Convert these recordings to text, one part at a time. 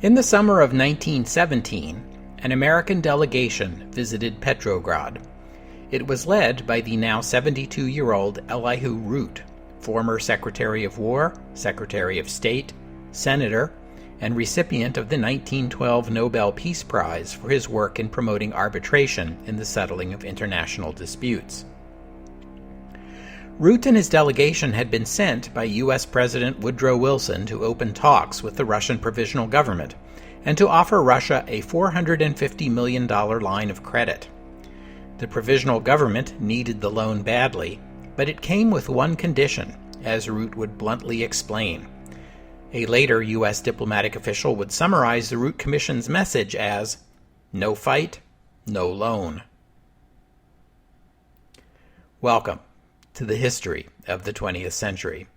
In the summer of 1917, an American delegation visited Petrograd. It was led by the now 72-year-old Elihu Root, former Secretary of War, Secretary of State, Senator, and recipient of the 1912 Nobel Peace Prize for his work in promoting arbitration in the settling of international disputes. Root and his delegation had been sent by U.S. President Woodrow Wilson to open talks with the Russian Provisional Government and to offer Russia a $450 million line of credit. The Provisional Government needed the loan badly, but it came with one condition, as Root would bluntly explain. A later U.S. diplomatic official would summarize the Root Commission's message as, "No fight, no loan." Welcome to the history of the 20th century.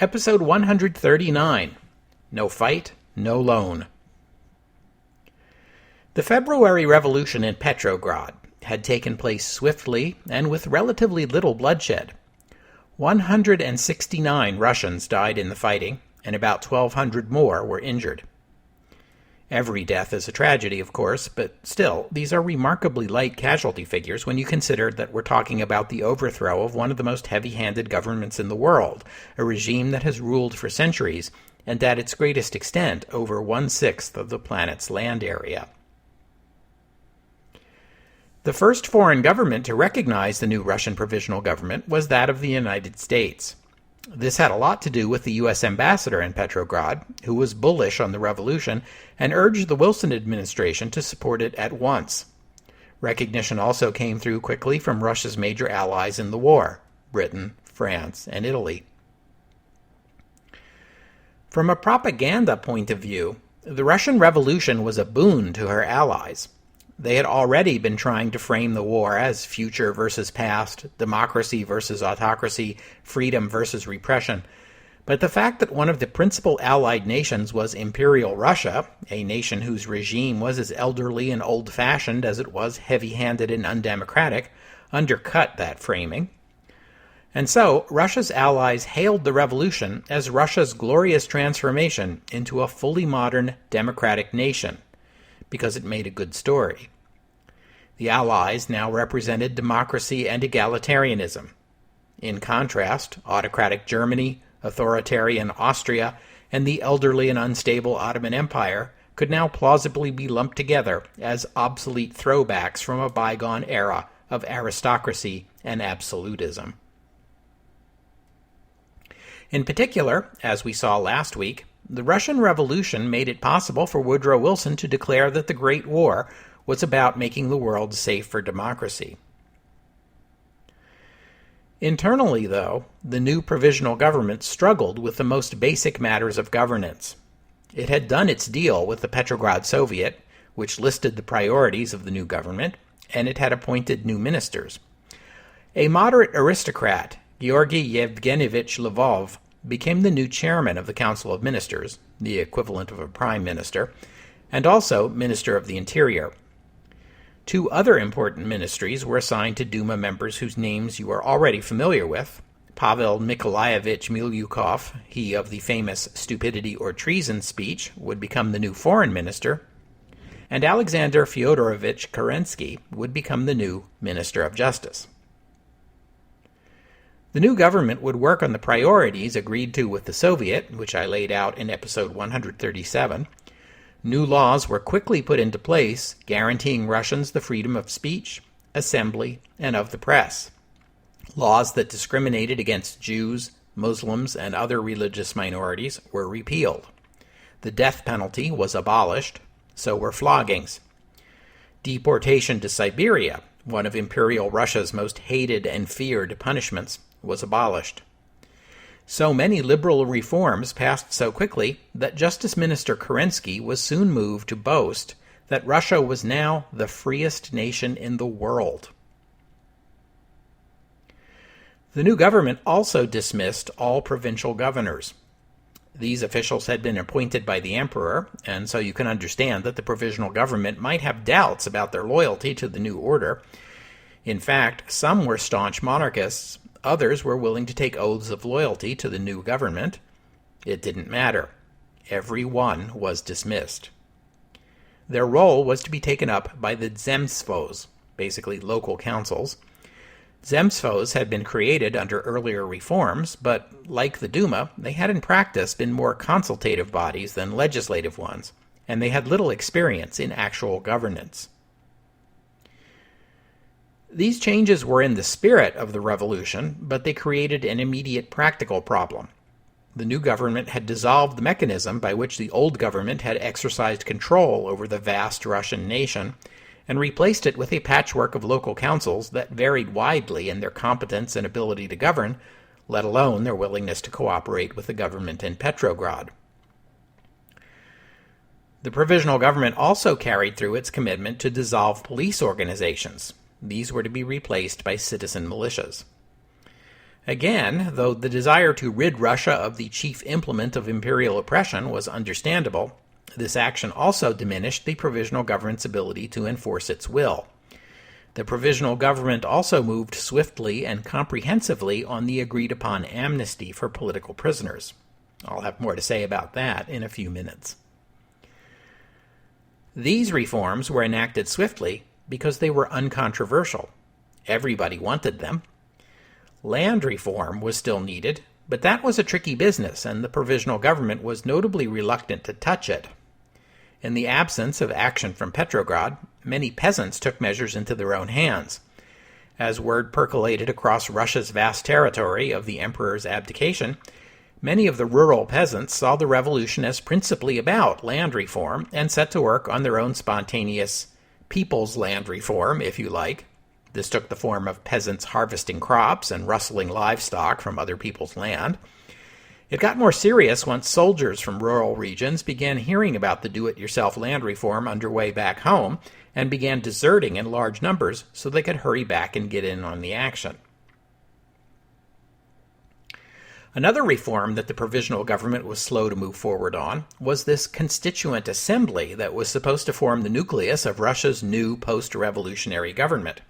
Episode 139, No Fight, No Loan. The February Revolution in Petrograd had taken place swiftly and with relatively little bloodshed. 169 Russians died in the fighting, and about 1,200 more were injured. Every death is a tragedy, of course, but still, these are remarkably light casualty figures when you consider that we're talking about the overthrow of one of the most heavy-handed governments in the world, a regime that has ruled for centuries, and at its greatest extent over 1/6 of the planet's land area. The first foreign government to recognize the new Russian Provisional Government was that of the United States. This had a lot to do with the U.S. ambassador in Petrograd, who was bullish on the revolution and urged the Wilson administration to support it at once. Recognition also came through quickly from Russia's major allies in the war, Britain, France, and Italy. From a propaganda point of view, the Russian Revolution was a boon to her allies. They had already been trying to frame the war as future versus past, democracy versus autocracy, freedom versus repression. But the fact that one of the principal allied nations was Imperial Russia, a nation whose regime was as elderly and old-fashioned as it was heavy-handed and undemocratic, undercut that framing. And so, Russia's allies hailed the revolution as Russia's glorious transformation into a fully modern, democratic nation, because it made a good story. The Allies now represented democracy and egalitarianism. In contrast, autocratic Germany, authoritarian Austria, and the elderly and unstable Ottoman Empire could now plausibly be lumped together as obsolete throwbacks from a bygone era of aristocracy and absolutism. In particular, as we saw last week, the Russian Revolution made it possible for Woodrow Wilson to declare that the Great War was about making the world safe for democracy. Internally, though, the new provisional government struggled with the most basic matters of governance. It had done its deal with the Petrograd Soviet, which listed the priorities of the new government, and it had appointed new ministers. A moderate aristocrat, Georgy Yevgenyevich Lvov, became the new chairman of the Council of Ministers, the equivalent of a prime minister, and also Minister of the Interior. Two other important ministries were assigned to Duma members whose names you are already familiar with: Pavel Nikolaevich Milyukov, he of the famous Stupidity or Treason speech, would become the new foreign minister, and Alexander Fyodorovich Kerensky would become the new Minister of Justice. The new government would work on the priorities agreed to with the Soviet, which I laid out in episode 137. New laws were quickly put into place, guaranteeing Russians the freedom of speech, assembly, and of the press. Laws that discriminated against Jews, Muslims, and other religious minorities were repealed. The death penalty was abolished, so were floggings. Deportation to Siberia, one of Imperial Russia's most hated and feared punishments, was abolished. So many liberal reforms passed so quickly that Justice Minister Kerensky was soon moved to boast that Russia was now the freest nation in the world. The new government also dismissed all provincial governors. These officials had been appointed by the emperor, and so you can understand that the provisional government might have doubts about their loyalty to the new order. In fact, some were staunch monarchists, others were willing to take oaths of loyalty to the new government. It didn't matter. Every one was dismissed. Their role was to be taken up by the zemstvos, basically local councils. Zemstvos had been created under earlier reforms, but like the Duma, they had in practice been more consultative bodies than legislative ones, and they had little experience in actual governance. These changes were in the spirit of the revolution, but they created an immediate practical problem. The new government had dissolved the mechanism by which the old government had exercised control over the vast Russian nation, and replaced it with a patchwork of local councils that varied widely in their competence and ability to govern, let alone their willingness to cooperate with the government in Petrograd. The provisional government also carried through its commitment to dissolve police organizations. These were to be replaced by citizen militias. Again, though the desire to rid Russia of the chief implement of imperial oppression was understandable, this action also diminished the provisional government's ability to enforce its will. The provisional government also moved swiftly and comprehensively on the agreed-upon amnesty for political prisoners. I'll have more to say about that in a few minutes. These reforms were enacted swiftly because they were uncontroversial. Everybody wanted them. Land reform was still needed, but that was a tricky business, and the provisional government was notably reluctant to touch it. In the absence of action from Petrograd, many peasants took measures into their own hands. As word percolated across Russia's vast territory of the emperor's abdication, many of the rural peasants saw the revolution as principally about land reform and set to work on their own spontaneous people's land reform, if you like. This took the form of peasants harvesting crops and rustling livestock from other people's land. It got more serious once soldiers from rural regions began hearing about the do-it-yourself land reform underway back home and began deserting in large numbers so they could hurry back and get in on the action. Another reform that the provisional government was slow to move forward on was this constituent assembly that was supposed to form the nucleus of Russia's new post-revolutionary government.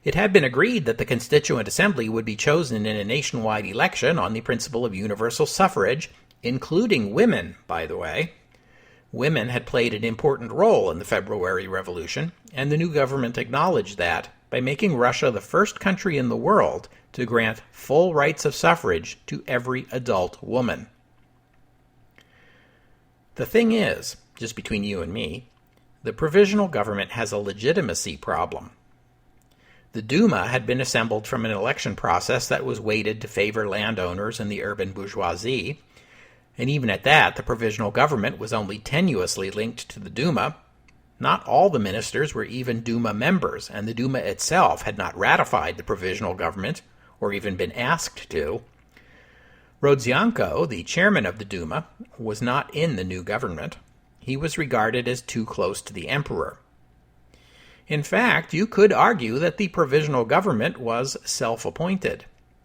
It had been agreed that the Constituent Assembly would be chosen in a nationwide election on the principle of universal suffrage, including women, by the way. Women had played an important role in the February Revolution, and the new government acknowledged that by making Russia the first country in the world to grant full rights of suffrage to every adult woman. The thing is, just between you and me, the provisional government has a legitimacy problem. The Duma had been assembled from an election process that was weighted to favor landowners and the urban bourgeoisie, and even at that, the provisional government was only tenuously linked to the Duma. Not all the ministers were even Duma members, and the Duma itself had not ratified the provisional government, or even been asked to. Rodzianko, the chairman of the Duma, was not in the new government. He was regarded as too close to the emperor. In fact, you could argue that the provisional government was self-appointed,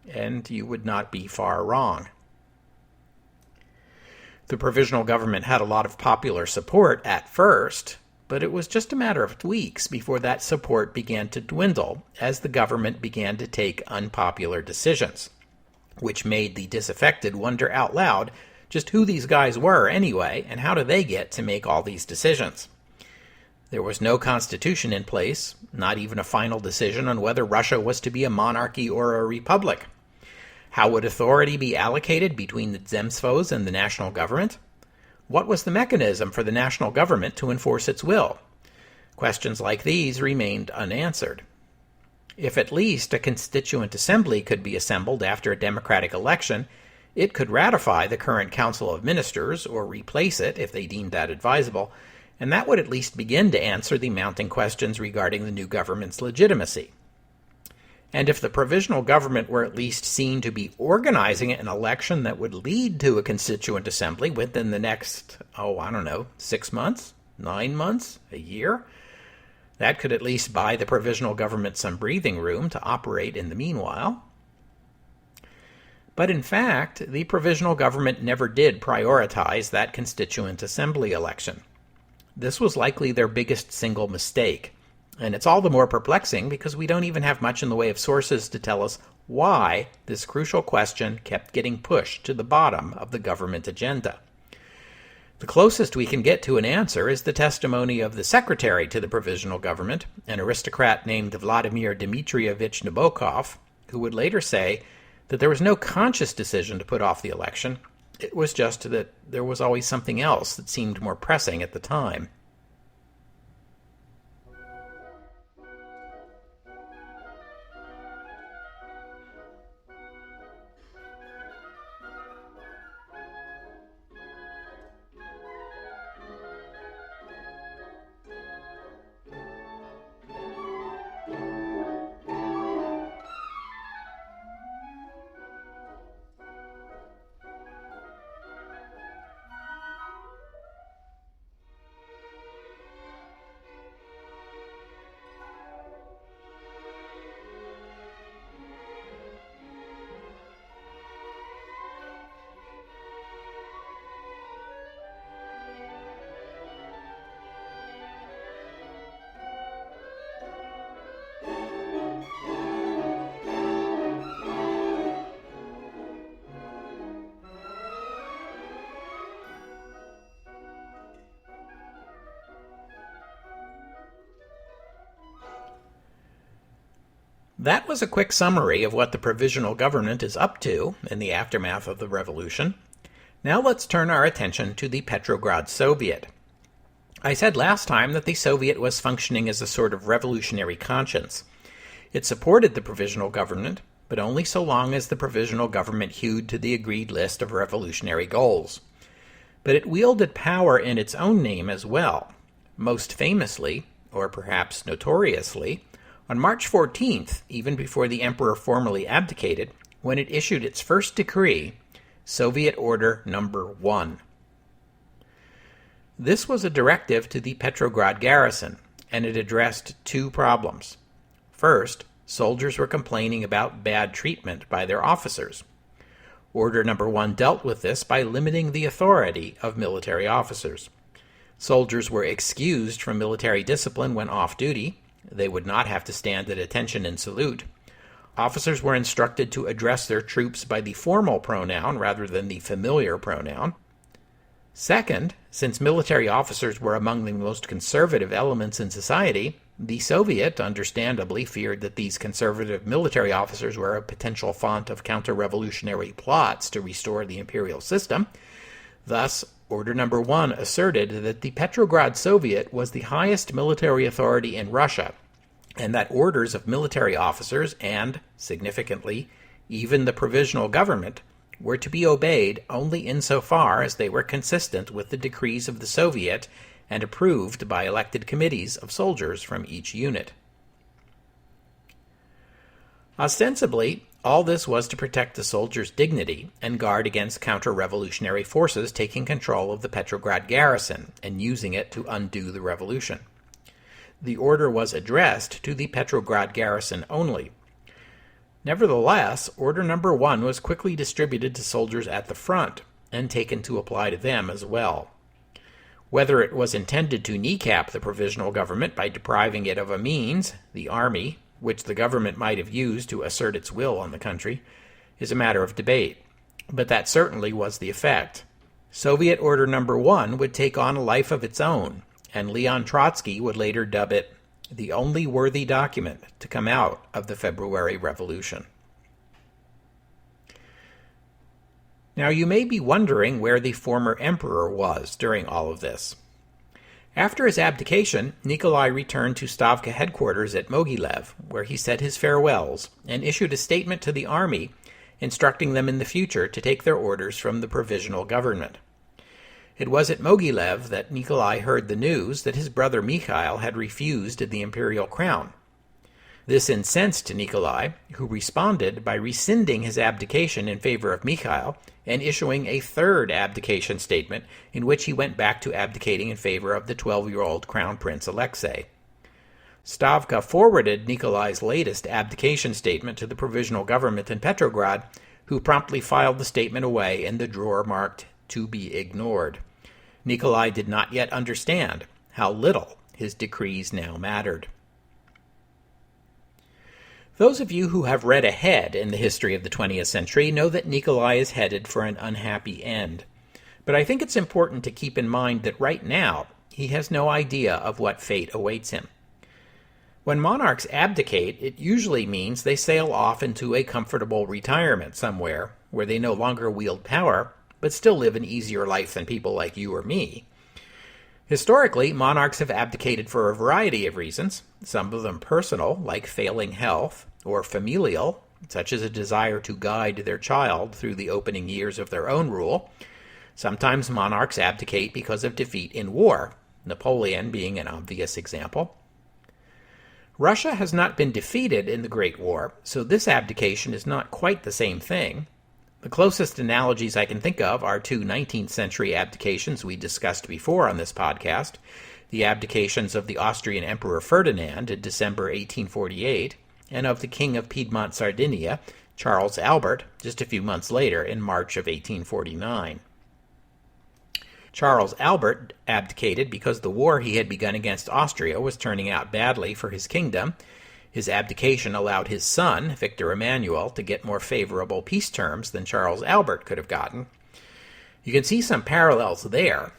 and you would not be far wrong. The provisional government had a lot of popular support at first, but it was just a matter of weeks before that support began to dwindle as the government began to take unpopular decisions, which made the disaffected wonder out loud just who these guys were anyway, and how do they get to make all these decisions. There was no constitution in place, not even a final decision on whether Russia was to be a monarchy or a republic. How would authority be allocated between the zemstvos and the national government? What was the mechanism for the national government to enforce its will? Questions like these remained unanswered. If at least a constituent assembly could be assembled after a democratic election, it could ratify the current Council of Ministers or replace it if they deemed that advisable, and that would at least begin to answer the mounting questions regarding the new government's legitimacy. And if the provisional government were at least seen to be organizing an election that would lead to a constituent assembly within the next, 6 months, 9 months, a year, that could at least buy the provisional government some breathing room to operate in the meanwhile. But in fact, the provisional government never did prioritize that constituent assembly election. This was likely their biggest single mistake, and it's all the more perplexing because we don't even have much in the way of sources to tell us why this crucial question kept getting pushed to the bottom of the government agenda. The closest we can get to an answer is the testimony of the secretary to the provisional government, an aristocrat named Vladimir Dmitrievich Nabokov, who would later say that there was no conscious decision to put off the election. It was just that there was always something else that seemed more pressing at the time. That was a quick summary of what the provisional government is up to in the aftermath of the revolution. Now let's turn our attention to the Petrograd Soviet. I said last time that the Soviet was functioning as a sort of revolutionary conscience. It supported the provisional government, but only so long as the provisional government hewed to the agreed list of revolutionary goals. But it wielded power in its own name as well. Most famously, or perhaps notoriously, on March 14th, even before the emperor formally abdicated, when it issued its first decree, Soviet Order Number 1. This was a directive to the Petrograd garrison, and it addressed two problems. First, soldiers were complaining about bad treatment by their officers. Order Number 1 dealt with this by limiting the authority of military officers. Soldiers were excused from military discipline when off duty. They would not have to stand at attention and salute. Officers were instructed to address their troops by the formal pronoun rather than the familiar pronoun. Second, since military officers were among the most conservative elements in society, the Soviet understandably feared that these conservative military officers were a potential font of counter-revolutionary plots to restore the imperial system. Thus, Order Number 1 asserted that the Petrograd Soviet was the highest military authority in Russia, and that orders of military officers and, significantly, even the provisional government were to be obeyed only insofar as they were consistent with the decrees of the Soviet and approved by elected committees of soldiers from each unit. Ostensibly, all this was to protect the soldiers' dignity and guard against counter-revolutionary forces taking control of the Petrograd garrison and using it to undo the revolution. The order was addressed to the Petrograd garrison only. Nevertheless, Order Number 1 was quickly distributed to soldiers at the front and taken to apply to them as well. Whether it was intended to kneecap the provisional government by depriving it of a means, the army, which the government might have used to assert its will on the country, is a matter of debate. But that certainly was the effect. Soviet Order Number 1 would take on a life of its own, and Leon Trotsky would later dub it the only worthy document to come out of the February Revolution. Now you may be wondering where the former emperor was during all of this. After his abdication, Nikolai returned to Stavka headquarters at Mogilev, where he said his farewells and issued a statement to the army instructing them in the future to take their orders from the provisional government. It was at Mogilev that Nikolai heard the news that his brother Mikhail had refused the imperial crown. This incensed Nikolai, who responded by rescinding his abdication in favor of Mikhail and issuing a third abdication statement in which he went back to abdicating in favor of the 12-year-old Crown Prince Alexei. Stavka forwarded Nikolai's latest abdication statement to the provisional government in Petrograd, who promptly filed the statement away in the drawer marked "to be ignored." Nikolai did not yet understand how little his decrees now mattered. Those of you who have read ahead in the history of the 20th century know that Nikolai is headed for an unhappy end. But I think it's important to keep in mind that right now he has no idea of what fate awaits him. When monarchs abdicate, it usually means they sail off into a comfortable retirement somewhere where they no longer wield power, but still live an easier life than people like you or me. Historically, monarchs have abdicated for a variety of reasons, some of them personal, like failing health, or familial, such as a desire to guide their child through the opening years of their own rule. Sometimes monarchs abdicate because of defeat in war, Napoleon being an obvious example. Russia has not been defeated in the Great War, so this abdication is not quite the same thing. The closest analogies I can think of are two 19th century abdications we discussed before on this podcast, the abdications of the Austrian Emperor Ferdinand in December 1848, and of the King of Piedmont Sardinia, Charles Albert, just a few months later in March of 1849. Charles Albert abdicated because the war he had begun against Austria was turning out badly for his kingdom. His abdication allowed his son, Victor Emmanuel, to get more favorable peace terms than Charles Albert could have gotten. You can see some parallels there.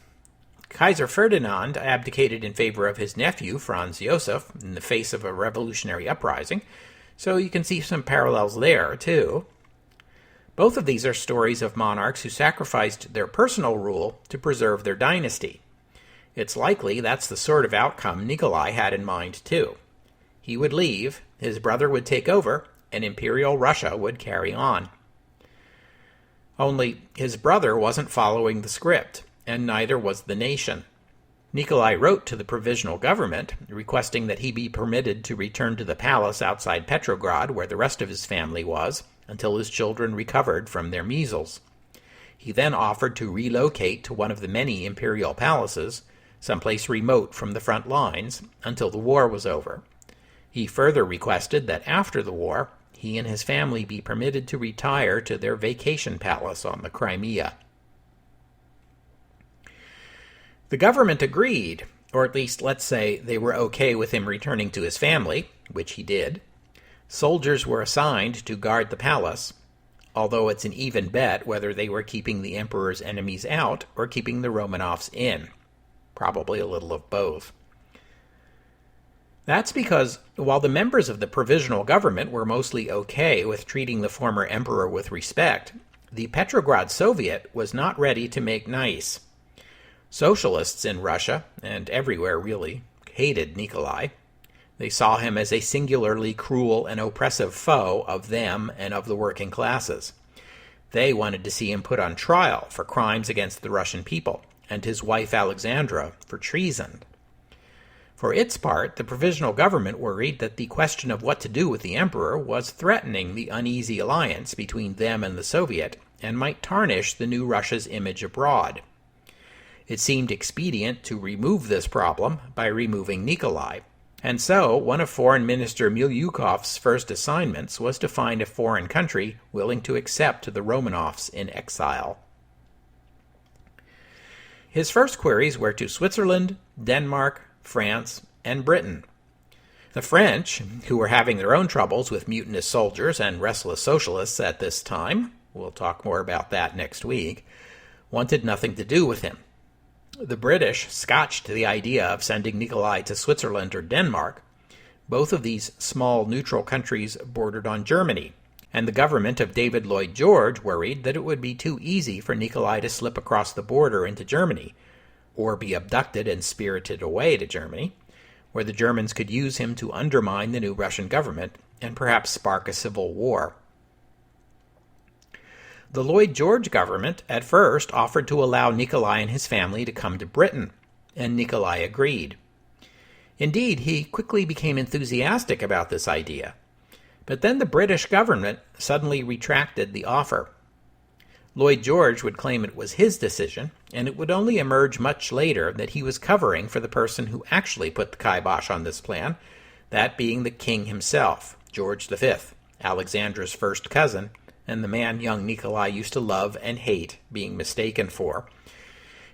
Kaiser Ferdinand abdicated in favor of his nephew, Franz Josef, in the face of a revolutionary uprising, so you can see some parallels there, too. Both of these are stories of monarchs who sacrificed their personal rule to preserve their dynasty. It's likely that's the sort of outcome Nikolai had in mind, too. He would leave, his brother would take over, and Imperial Russia would carry on. Only his brother wasn't following the script, and neither was the nation. Nikolai wrote to the provisional government, requesting that he be permitted to return to the palace outside Petrograd, where the rest of his family was, until his children recovered from their measles. He then offered to relocate to one of the many imperial palaces, someplace remote from the front lines, until the war was over. He further requested that after the war, he and his family be permitted to retire to their vacation palace on the Crimea. The government agreed, or at least let's say they were okay with him returning to his family, which he did. Soldiers were assigned to guard the palace, although it's an even bet whether they were keeping the emperor's enemies out or keeping the Romanovs in. Probably a little of both. That's because, while the members of the provisional government were mostly okay with treating the former emperor with respect, the Petrograd Soviet was not ready to make nice. Socialists in Russia, and everywhere really, hated Nikolai. They saw him as a singularly cruel and oppressive foe of them and of the working classes. They wanted to see him put on trial for crimes against the Russian people, and his wife Alexandra for treason. For its part, the provisional government worried that the question of what to do with the emperor was threatening the uneasy alliance between them and the Soviet, and might tarnish the new Russia's image abroad. It seemed expedient to remove this problem by removing Nikolai, and so one of Foreign Minister Milyukov's first assignments was to find a foreign country willing to accept the Romanovs in exile. His first queries were to Switzerland, Denmark, France, and Britain. The French, who were having their own troubles with mutinous soldiers and restless socialists at this time, we'll talk more about that next week, wanted nothing to do with him. The British scotched the idea of sending Nikolai to Switzerland or Denmark. Both of these small neutral countries bordered on Germany, and the government of David Lloyd George worried that it would be too easy for Nikolai to slip across the border into Germany, or be abducted and spirited away to Germany, where the Germans could use him to undermine the new Russian government and perhaps spark a civil war. The Lloyd George government at first offered to allow Nikolai and his family to come to Britain, and Nikolai agreed. Indeed, he quickly became enthusiastic about this idea. But then the British government suddenly retracted the offer. Lloyd George would claim it was his decision, and it would only emerge much later that he was covering for the person who actually put the kibosh on this plan, that being the king himself, George V, Alexandra's first cousin, and the man young Nikolai used to love and hate being mistaken for.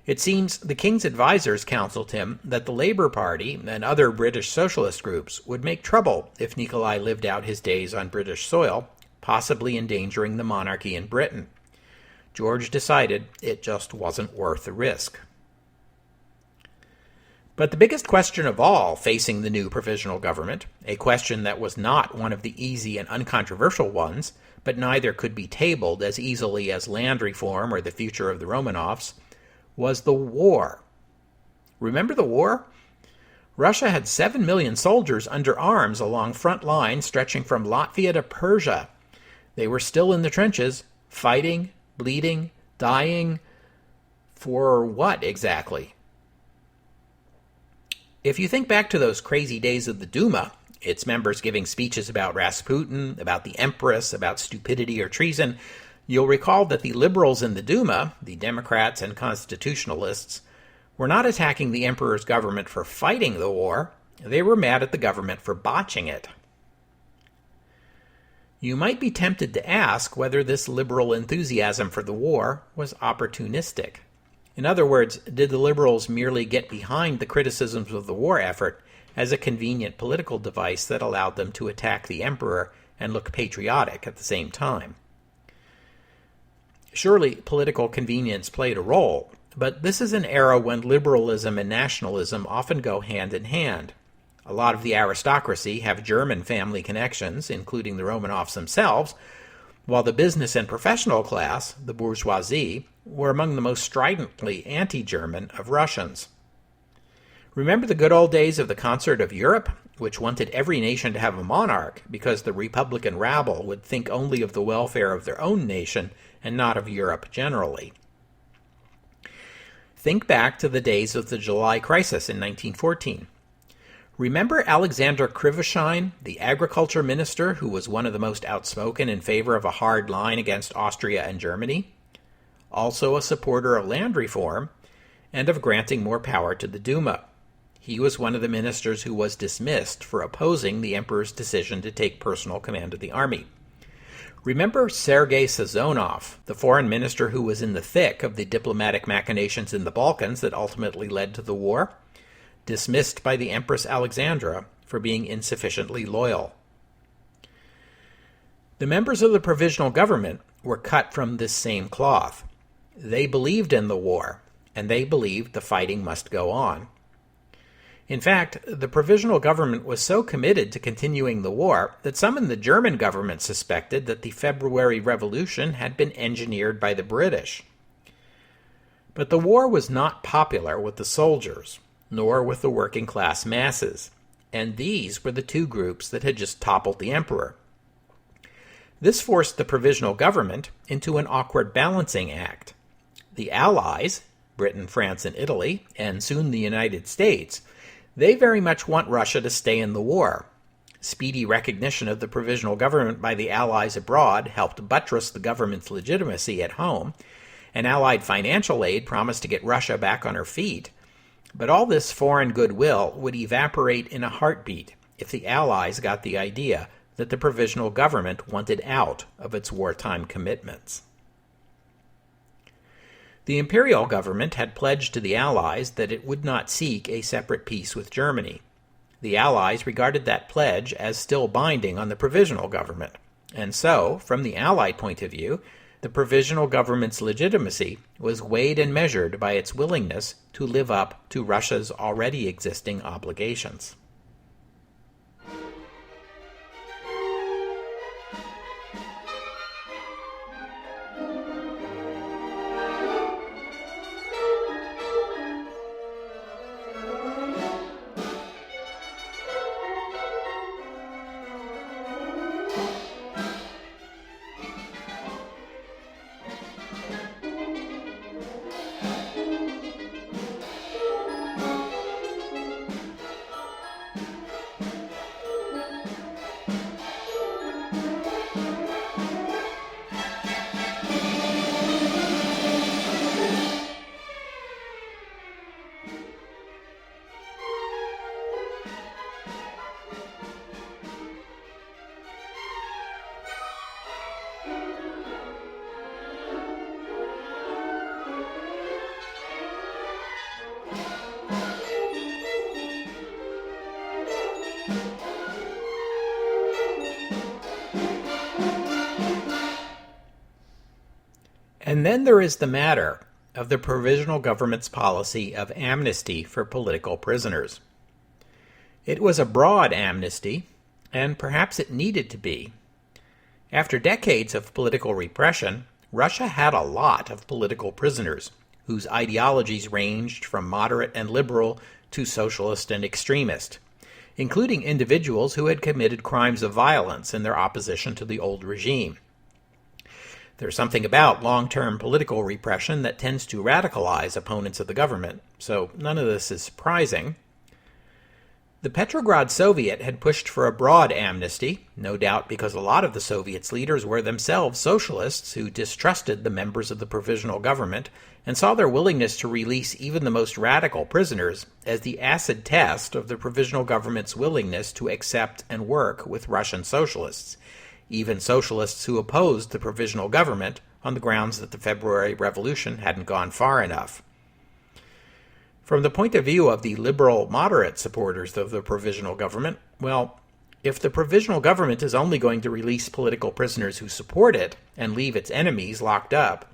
It seems the king's advisors counseled him that the Labour Party and other British socialist groups would make trouble if Nikolai lived out his days on British soil, possibly endangering the monarchy in Britain. George decided it just wasn't worth the risk. But the biggest question of all facing the new provisional government, a question that was not one of the easy and uncontroversial ones, but neither could be tabled as easily as land reform or the future of the Romanovs, was the war. Remember the war? Russia had 7 million soldiers under arms along front lines stretching from Latvia to Persia. They were still in the trenches, fighting, bleeding, dying. For what exactly? If you think back to those crazy days of the Duma, its members giving speeches about Rasputin, about the Empress, about stupidity or treason, you'll recall that the liberals in the Duma, the Democrats and constitutionalists, were not attacking the emperor's government for fighting the war. They were mad at the government for botching it. You might be tempted to ask whether this liberal enthusiasm for the war was opportunistic. In other words, did the liberals merely get behind the criticisms of the war effort as a convenient political device that allowed them to attack the emperor and look patriotic at the same time? Surely political convenience played a role, but this is an era when liberalism and nationalism often go hand in hand. A lot of the aristocracy have German family connections, including the Romanovs themselves, while the business and professional class, the bourgeoisie, were among the most stridently anti-German of Russians. Remember the good old days of the Concert of Europe, which wanted every nation to have a monarch because the Republican rabble would think only of the welfare of their own nation and not of Europe generally? Think back to the days of the July crisis in 1914. Remember Alexander Krivoshein, the agriculture minister who was one of the most outspoken in favor of a hard line against Austria and Germany? Also a supporter of land reform and of granting more power to the Duma. He was one of the ministers who was dismissed for opposing the emperor's decision to take personal command of the army. Remember Sergei Sazonov, the foreign minister who was in the thick of the diplomatic machinations in the Balkans that ultimately led to the war? Dismissed by the Empress Alexandra for being insufficiently loyal. The members of the provisional government were cut from this same cloth. They believed in the war, and they believed the fighting must go on. In fact, the provisional government was so committed to continuing the war that some in the German government suspected that the February Revolution had been engineered by the British. But the war was not popular with the soldiers, nor with the working class masses, and these were the two groups that had just toppled the emperor. This forced the provisional government into an awkward balancing act. The Allies, Britain, France, and Italy, and soon the United States, they very much want Russia to stay in the war. Speedy recognition of the provisional government by the Allies abroad helped buttress the government's legitimacy at home, and Allied financial aid promised to get Russia back on her feet. But all this foreign goodwill would evaporate in a heartbeat if the Allies got the idea that the provisional government wanted out of its wartime commitments. The imperial government had pledged to the Allies that it would not seek a separate peace with Germany. The Allies regarded that pledge as still binding on the provisional government, and so, from the Allied point of view, the provisional government's legitimacy was weighed and measured by its willingness to live up to Russia's already existing obligations. And then there is the matter of the provisional government's policy of amnesty for political prisoners. It was a broad amnesty, and perhaps it needed to be. After decades of political repression, Russia had a lot of political prisoners, whose ideologies ranged from moderate and liberal to socialist and extremist, including individuals who had committed crimes of violence in their opposition to the old regime. There's something about long-term political repression that tends to radicalize opponents of the government, so none of this is surprising. The Petrograd Soviet had pushed for a broad amnesty, no doubt because a lot of the Soviet's leaders were themselves socialists who distrusted the members of the provisional government and saw their willingness to release even the most radical prisoners as the acid test of the provisional government's willingness to accept and work with Russian socialists, even socialists who opposed the provisional government on the grounds that the February Revolution hadn't gone far enough. From the point of view of the liberal moderate supporters of the provisional government, well, if the provisional government is only going to release political prisoners who support it and leave its enemies locked up,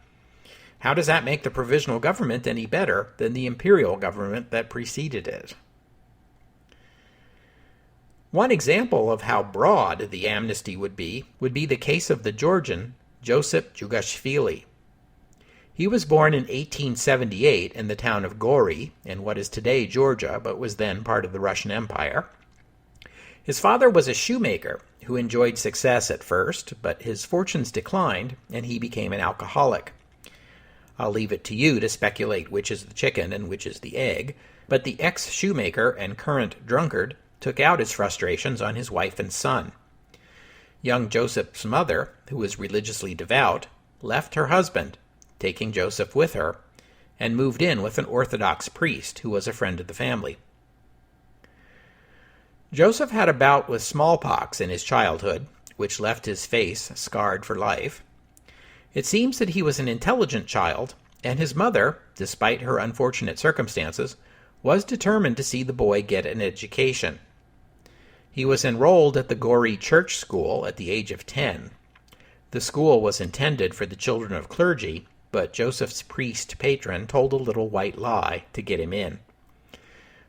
how does that make the provisional government any better than the imperial government that preceded it? One example of how broad the amnesty would be the case of the Georgian Joseph Jugashvili. He was born in 1878 in the town of Gori, in what is today Georgia, but was then part of the Russian Empire. His father was a shoemaker who enjoyed success at first, but his fortunes declined, and he became an alcoholic. I'll leave it to you to speculate which is the chicken and which is the egg, but the ex-shoemaker and current drunkard took out his frustrations on his wife and son. Young Joseph's mother, who was religiously devout, left her husband, taking Joseph with her, and moved in with an Orthodox priest who was a friend of the family. Joseph had a bout with smallpox in his childhood, which left his face scarred for life. It seems that he was an intelligent child, and his mother, despite her unfortunate circumstances, was determined to see the boy get an education. He was enrolled at the Gori Church School at the age of 10. The school was intended for the children of clergy, but Joseph's priest patron told a little white lie to get him in.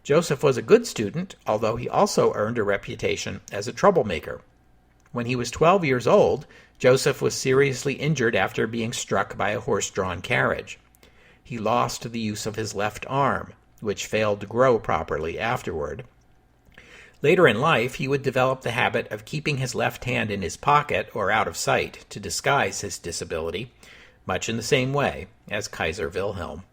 Joseph was a good student, although he also earned a reputation as a troublemaker. When he was 12 years old, Joseph was seriously injured after being struck by a horse-drawn carriage. He lost the use of his left arm, which failed to grow properly afterward. Later in life, he would develop the habit of keeping his left hand in his pocket or out of sight to disguise his disability, much in the same way as Kaiser Wilhelm.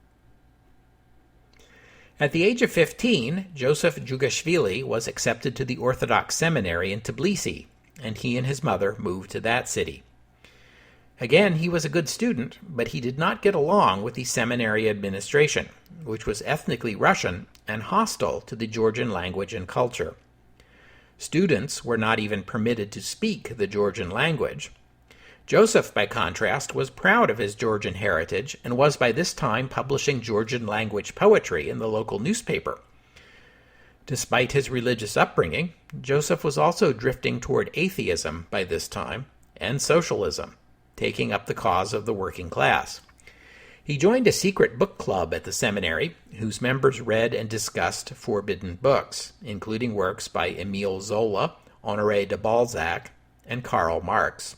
At the age of 15, Joseph Jugashvili was accepted to the Orthodox seminary in Tbilisi, and he and his mother moved to that city. Again, he was a good student, but he did not get along with the seminary administration, which was ethnically Russian and hostile to the Georgian language and culture. Students were not even permitted to speak the Georgian language. Joseph, by contrast, was proud of his Georgian heritage and was by this time publishing Georgian language poetry in the local newspaper. Despite his religious upbringing, Joseph was also drifting toward atheism by this time and socialism, taking up the cause of the working class. He joined a secret book club at the seminary, whose members read and discussed forbidden books, including works by Émile Zola, Honoré de Balzac, and Karl Marx.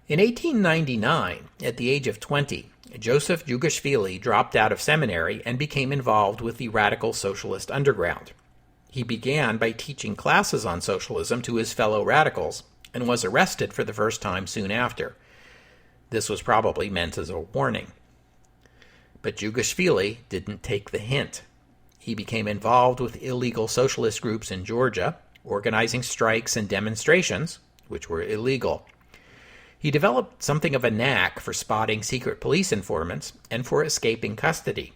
In 1899, at the age of 20, Joseph Jugashvili dropped out of seminary and became involved with the radical socialist underground. He began by teaching classes on socialism to his fellow radicals and was arrested for the first time soon after. This was probably meant as a warning. But Jugashvili didn't take the hint. He became involved with illegal socialist groups in Georgia, organizing strikes and demonstrations, which were illegal. He developed something of a knack for spotting secret police informants and for escaping custody.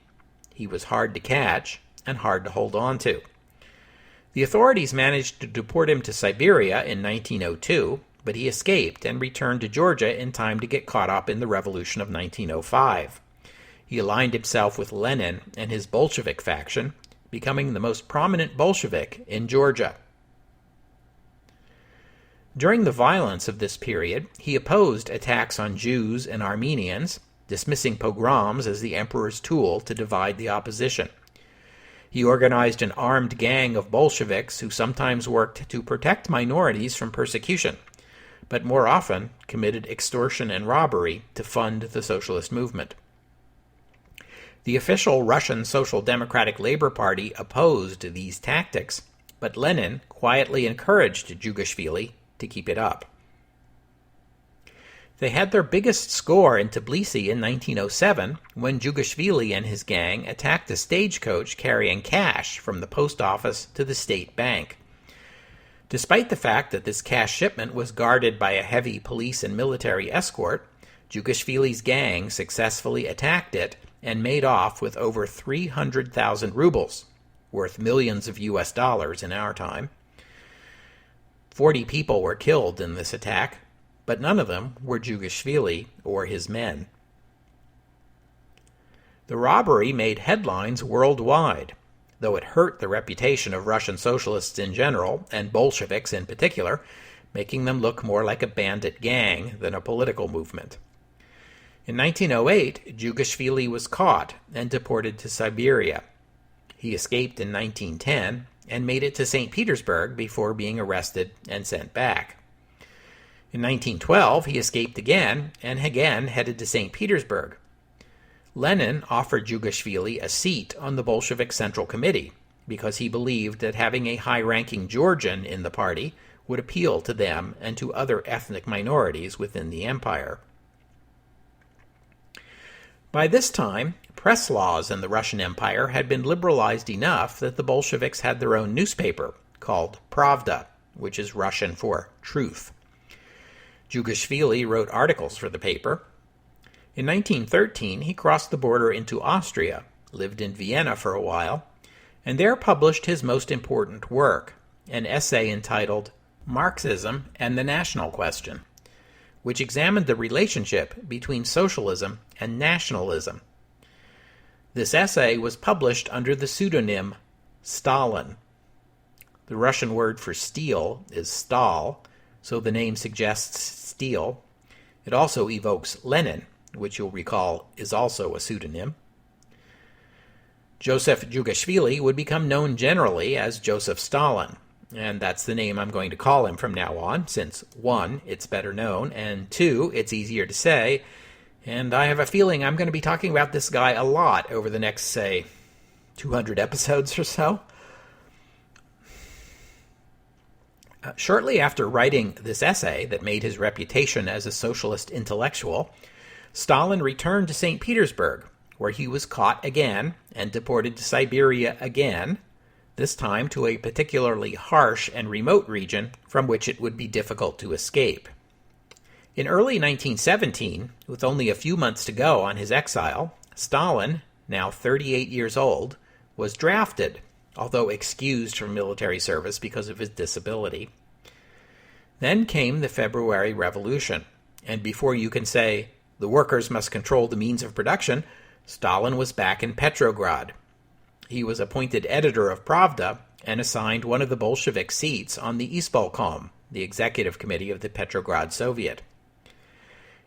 He was hard to catch and hard to hold on to. The authorities managed to deport him to Siberia in 1902, but he escaped and returned to Georgia in time to get caught up in the revolution of 1905. He aligned himself with Lenin and his Bolshevik faction, becoming the most prominent Bolshevik in Georgia. During the violence of this period, he opposed attacks on Jews and Armenians, dismissing pogroms as the emperor's tool to divide the opposition. He organized an armed gang of Bolsheviks who sometimes worked to protect minorities from persecution, but more often committed extortion and robbery to fund the socialist movement. The official Russian Social Democratic Labor Party opposed these tactics, but Lenin quietly encouraged Djugashvili to keep it up. They had their biggest score in Tbilisi in 1907 when Djugashvili and his gang attacked a stagecoach carrying cash from the post office to the state bank. Despite the fact that this cash shipment was guarded by a heavy police and military escort, Djugashvili's gang successfully attacked it and made off with over 300,000 rubles, worth millions of US dollars in our time. 40 people were killed in this attack, but none of them were Djugashvili or his men. The robbery made headlines worldwide, though it hurt the reputation of Russian socialists in general, and Bolsheviks in particular, making them look more like a bandit gang than a political movement. In 1908, Djugashvili was caught and deported to Siberia. He escaped in 1910 and made it to St. Petersburg before being arrested and sent back. In 1912, he escaped again and again headed to St. Petersburg. Lenin offered Djugashvili a seat on the Bolshevik Central Committee because he believed that having a high-ranking Georgian in the party would appeal to them and to other ethnic minorities within the empire. By this time, press laws in the Russian Empire had been liberalized enough that the Bolsheviks had their own newspaper called Pravda, which is Russian for truth. Djugashvili wrote articles for the paper. In 1913, he crossed the border into Austria, lived in Vienna for a while, and there published his most important work, an essay entitled Marxism and the National Question, which examined the relationship between socialism and nationalism. This essay was published under the pseudonym Stalin. The Russian word for steel is stal, so the name suggests steel. It also evokes Lenin, which you'll recall is also a pseudonym. Joseph Djugashvili would become known generally as Joseph Stalin, and that's the name I'm going to call him from now on, since 1, it's better known, and 2, it's easier to say, and I have a feeling I'm going to be talking about this guy a lot over the next, say, 200 episodes or so. Shortly after writing this essay that made his reputation as a socialist intellectual, Stalin returned to St. Petersburg, where he was caught again and deported to Siberia again, this time to a particularly harsh and remote region from which it would be difficult to escape. In early 1917, with only a few months to go on his exile, Stalin, now 38 years old, was drafted, although excused from military service because of his disability. Then came the February Revolution, and before you can say, the workers must control the means of production, Stalin was back in Petrograd. He was appointed editor of Pravda and assigned one of the Bolshevik seats on the Isполком, the executive committee of the Petrograd Soviet.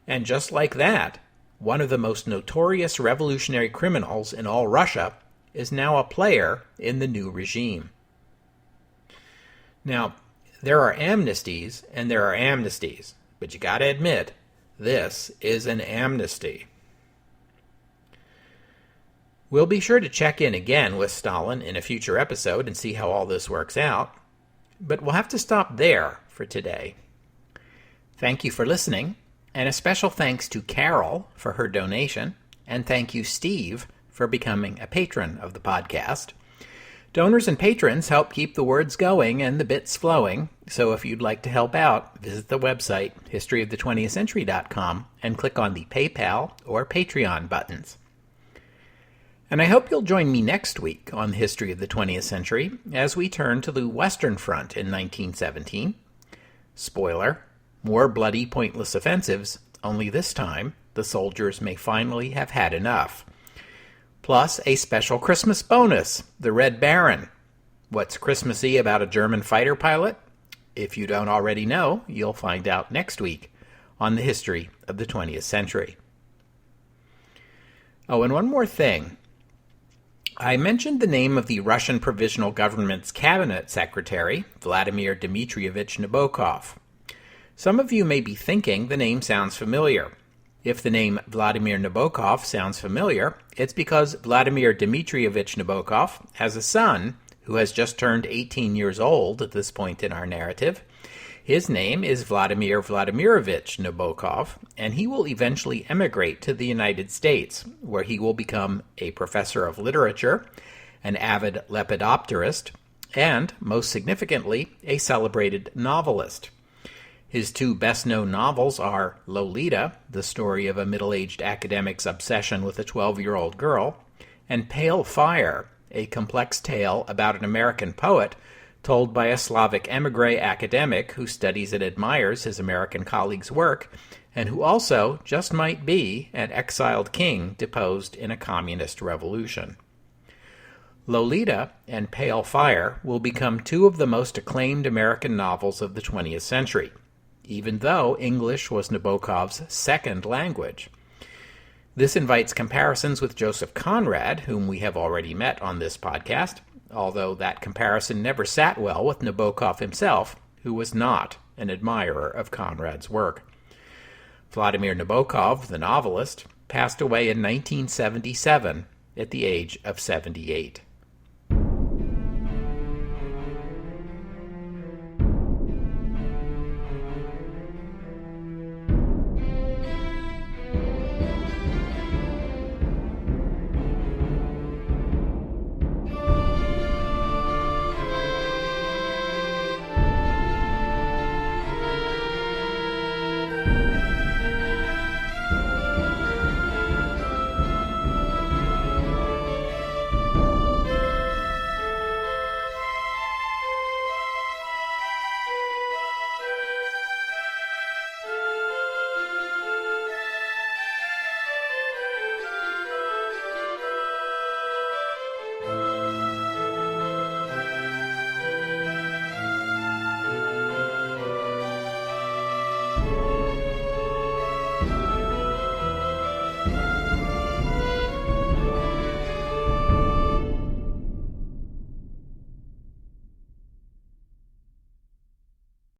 And just like that, one of the most notorious revolutionary criminals in all Russia is now a player in the new regime. Now, there are amnesties and there are amnesties, but you gotta admit, this is an amnesty. We'll be sure to check in again with Stalin in a future episode and see how all this works out, but we'll have to stop there for today. Thank you for listening, and a special thanks to Carol for her donation, and thank you, Steve, for becoming a patron of the podcast. Donors and patrons help keep the words going and the bits flowing, so if you'd like to help out, visit the website, historyofthe20thcentury.com, and click on the PayPal or Patreon buttons. And I hope you'll join me next week on the History of the 20th Century as we turn to the Western Front in 1917. Spoiler, more bloody, pointless offensives, only this time the soldiers may finally have had enough. Plus a special Christmas bonus, the Red Baron. What's Christmassy about a German fighter pilot? If you don't already know, you'll find out next week on the history of the 20th century. Oh, and one more thing. I mentioned the name of the Russian Provisional Government's cabinet secretary, Vladimir Dmitrievich Nabokov. Some of you may be thinking the name sounds familiar. If the name Vladimir Nabokov sounds familiar, it's because Vladimir Dmitrievich Nabokov has a son who has just turned 18 years old at this point in our narrative. His name is Vladimir Vladimirovich Nabokov, and he will eventually emigrate to the United States, where he will become a professor of literature, an avid lepidopterist, and, most significantly, a celebrated novelist. His two best-known novels are Lolita, the story of a middle-aged academic's obsession with a 12-year-old girl, and Pale Fire, a complex tale about an American poet told by a Slavic émigré academic who studies and admires his American colleagues' work, and who also just might be an exiled king deposed in a communist revolution. Lolita and Pale Fire will become two of the most acclaimed American novels of the 20th century, even though English was Nabokov's second language. This invites comparisons with Joseph Conrad, whom we have already met on this podcast, although that comparison never sat well with Nabokov himself, who was not an admirer of Conrad's work. Vladimir Nabokov, the novelist, passed away in 1977 at the age of 78.